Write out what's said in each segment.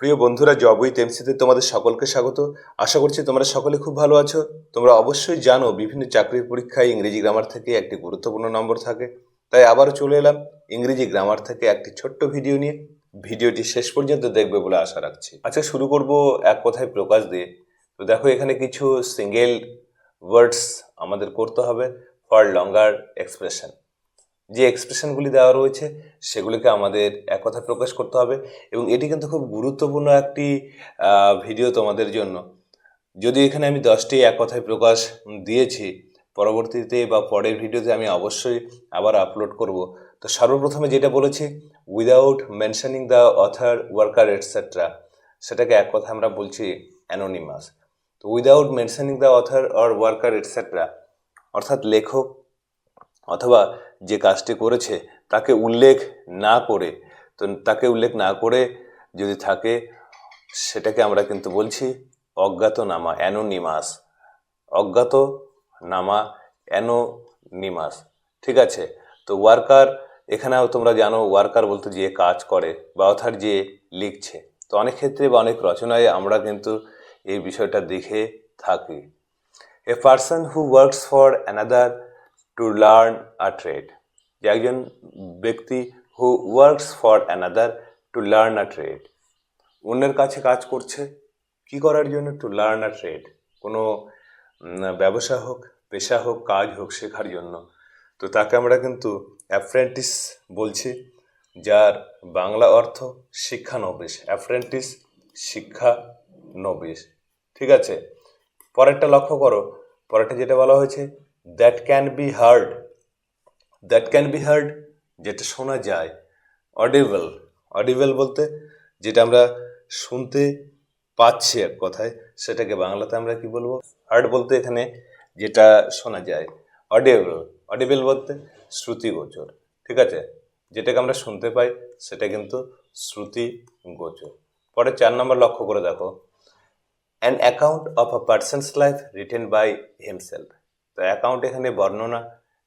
প্রিয় বন্ধুরা, job with এমসিতে তোমাদের সকলকে স্বাগত। আশা করছি তোমরা সকলে খুব ভালো আছো। তোমরা অবশ্যই জানো বিভিন্ন চাকরির পরীক্ষায় ইংরেজি গ্রামার থেকে একটি গুরুত্বপূর্ণ নম্বর থাকে। তাই আবারও চলে এলাম ইংরেজি গ্রামার থেকে একটি ছোট্ট ভিডিও নিয়ে। ভিডিওটি শেষ পর্যন্ত দেখবে বলে আশা রাখছি। আচ্ছা, শুরু করব এক কথায় প্রকাশ দিয়ে। তো দেখো, এখানে কিছু সিঙ্গেল ওয়ার্ডস আমাদের করতে হবে ফর লঙ্গার এক্সপ্রেশন। যে এক্সপ্রেশনগুলি দেওয়া রয়েছে সেগুলিকে আমাদের এক কথায় প্রকাশ করতে হবে, এবং এটি কিন্তু খুব গুরুত্বপূর্ণ একটি ভিডিও তোমাদের জন্য। যদি এখানে আমি 10টি এক কথায় প্রকাশ দিয়েছি, পরবর্তীতে বা পরের ভিডিওতে আমি অবশ্যই আবার আপলোড করব। তো সর্বপ্রথমে যেটা বলেছি, without mentioning the author, worker etcetera, সেটাকে এক কথা আমরা বলছি অ্যানোনিমাস। তো without mentioning the author or worker etcetera অর্থাৎ লেখক অথবা যে কাজটি করেছে তাকে উল্লেখ না করে, তো তাকে উল্লেখ না করে যদি থাকে সেটাকে আমরা কিন্তু বলছি অজ্ঞাতনামা, অ্যানোনিমাস। অজ্ঞাতনামা, অ্যানোনিমাস। ঠিক আছে। তো ওয়ার্কার, এখানেও তোমরা জানো ওয়ার্কার বলতে যে কাজ করে বা অর্থাৎ যে লিখছে। তো অনেক ক্ষেত্রে বা অনেক রচনায় আমরা কিন্তু এই বিষয়টা দেখে থাকি। A person who works for another to learn a trade, যে একজন ব্যক্তি who works for another to learn a trade, অন্যের কাছে কাজ করছে কি করার জন্য? টু লার্ন আ ট্রেড, কোনো ব্যবসা হোক, পেশা হোক, কাজ হোক, শেখার জন্য। তো তাকে আমরা কিন্তু অ্যাপ্রেন্টিস বলছি, যার বাংলা অর্থ শিক্ষানবিশ। অ্যাপ্রেন্টিস, শিক্ষানবিশ। ঠিক আছে। পরেরটা লক্ষ্য করো, পরেরটা যেটা বলা হয়েছে, that can be hard. That can be hard, যেটা শোনা যায়। অডিবল, অডিবল বলতে যেটা আমরা শুনতে পাচ্ছি এক কথায়, সেটাকে বাংলাতে আমরা কি বলবো? হার্ড বলতে এখানে যেটা শোনা যায়। অডিবল, অডিবল বলতে শ্রুতিগোচর। ঠিক আছে, যেটাকে আমরা শুনতে পাই সেটা কিন্তু শ্রুতিগোচর। পরে 4 নম্বর লক্ষ্য করে দেখো, an account of a person's life written by himself. তো অ্যাকাউন্ট এখানে বর্ণনা।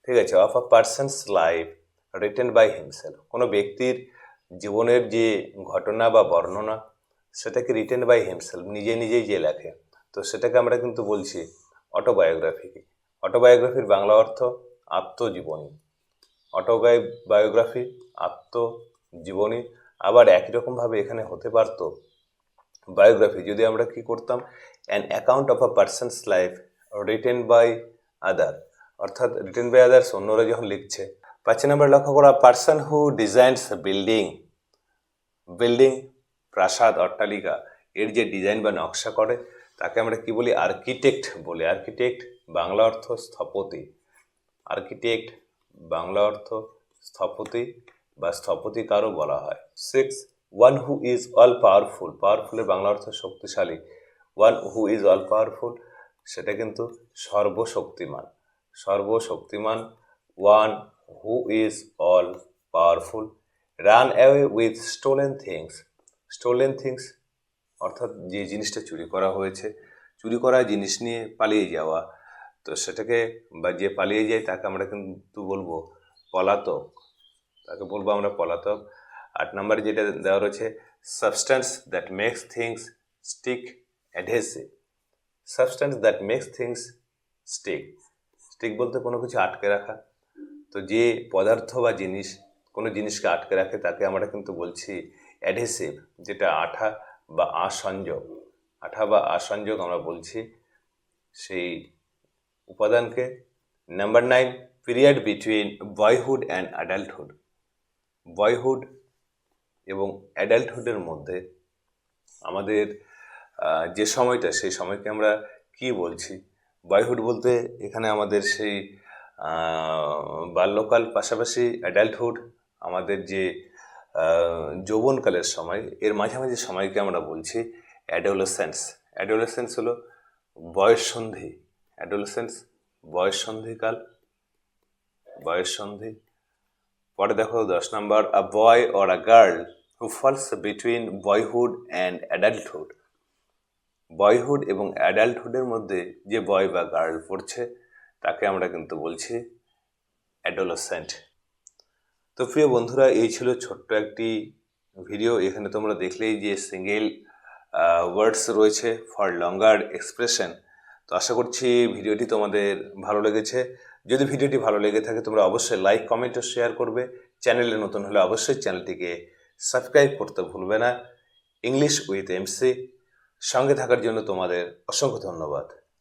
ঠিক আছে, of a person's life written by himself, কোনো ব্যক্তির জীবনের যে ঘটনা বা বর্ণনা, সেটাকে রিটেন বাই হিমসেলফ, নিজে নিজেই যে লেখে, তো সেটাকে আমরা কিন্তু বলছি অটোবায়োগ্রাফি। অটোবায়োগ্রাফির বাংলা অর্থ আত্মজীবনী। অটোবায়োগ্রাফি, আত্মজীবনী। আবার একই রকমভাবে এখানে হতে পারতো বায়োগ্রাফি, যদি আমরা কি করতাম, an account of a person's life written by other, অর্থাৎ রিটেন বাই আদার্স, অন্যরা যখন লিখছে। 5 নম্বর লক্ষ্য করা, person who designs building. Building, প্রাসাদ, অট্টালিকা, এর যে ডিজাইন বা নকশা করে তাকে আমরা কি বলি? আর্কিটেক্ট বলি। আর্কিটেক্ট, বাংলা অর্থ স্থপতি। আর্কিটেক্ট, বাংলা অর্থ স্থপতি বা স্থপতিকারও বলা হয়। 6, one who is all powerful. পাওয়ারফুলের বাংলা অর্থ শক্তিশালী। One who is all powerful, সেটা কিন্তু সর্বশক্তিমান। সর্বশক্তিমান, one who is all powerful. Run away with stolen things. Stolen things অর্থাৎ যে জিনিসটা চুরি করা হয়েছে, চুরি করা জিনিস নিয়ে পালিয়ে যাওয়া, তো সেটাকে বা যে পালিয়ে যায় তাকে আমরা কিন্তু বলবো পলাতক, তাকে বলবো আমরা পলাতক। 8 নম্বরে যেটা দেওয়া রয়েছে, substance that makes things stick adhesive. Substance that makes things stick. Stick বলতে কোনো কিছু আটকে রাখা। তো যে পদার্থ বা জিনিস কোনো জিনিসকে আটকে রাখে তাকে আমরা কিন্তু বলছি অ্যাডহেসিভ, যেটা আঠা বা আসংযোগ। আঠা বা আসংযোগ আমরা বলছি সেই উপাদানকে। Number 9, period between boyhood and adulthood. Boyhood এবং অ্যাডাল্টহুডের মধ্যে আমাদের যে সময়টা, সেই সময়কে আমরা কি বলছি? বয়হুড বলতে এখানে আমাদের সেই বাল্যকাল, পাশাপাশি অ্যাডাল্টহুড আমাদের যে যৌবনকালের সময়, এর মাঝামাঝি সময়কে আমরা বলছি অ্যাডোলেসেন্স। অ্যাডোলেসেন্স হলো বয়ঃসন্ধি। অ্যাডোলেসেন্স, বয়ঃসন্ধিকাল, বয়ঃসন্ধি। পরে দেখো 10 নম্বর, a boy or a girl who falls between boyhood and adulthood. Boyhood এবং অ্যাডাল্টহুডের মধ্যে যে বয় বা গার্ল পড়ছে তাকে আমরা কিন্তু বলছি অ্যাডোলেসেন্ট। তো প্রিয় বন্ধুরা, এই ছিল ছোট্ট একটি ভিডিও। এখানে তোমরা দেখলেই যে সিঙ্গেল ওয়ার্ডস রয়েছে ফর লঙ্গার এক্সপ্রেশন। তো আশা করছি ভিডিওটি তোমাদের ভালো লেগেছে। যদি ভিডিওটি ভালো লেগে থাকে তোমরা অবশ্যই লাইক, কমেন্ট ও শেয়ার করবে। চ্যানেলে নতুন হলে অবশ্যই চ্যানেলটিকে সাবস্ক্রাইব করতে ভুলবে না। ইংলিশ উইথ এমসি সঙ্গে থাকার জন্য তোমাদের অসংখ্য ধন্যবাদ।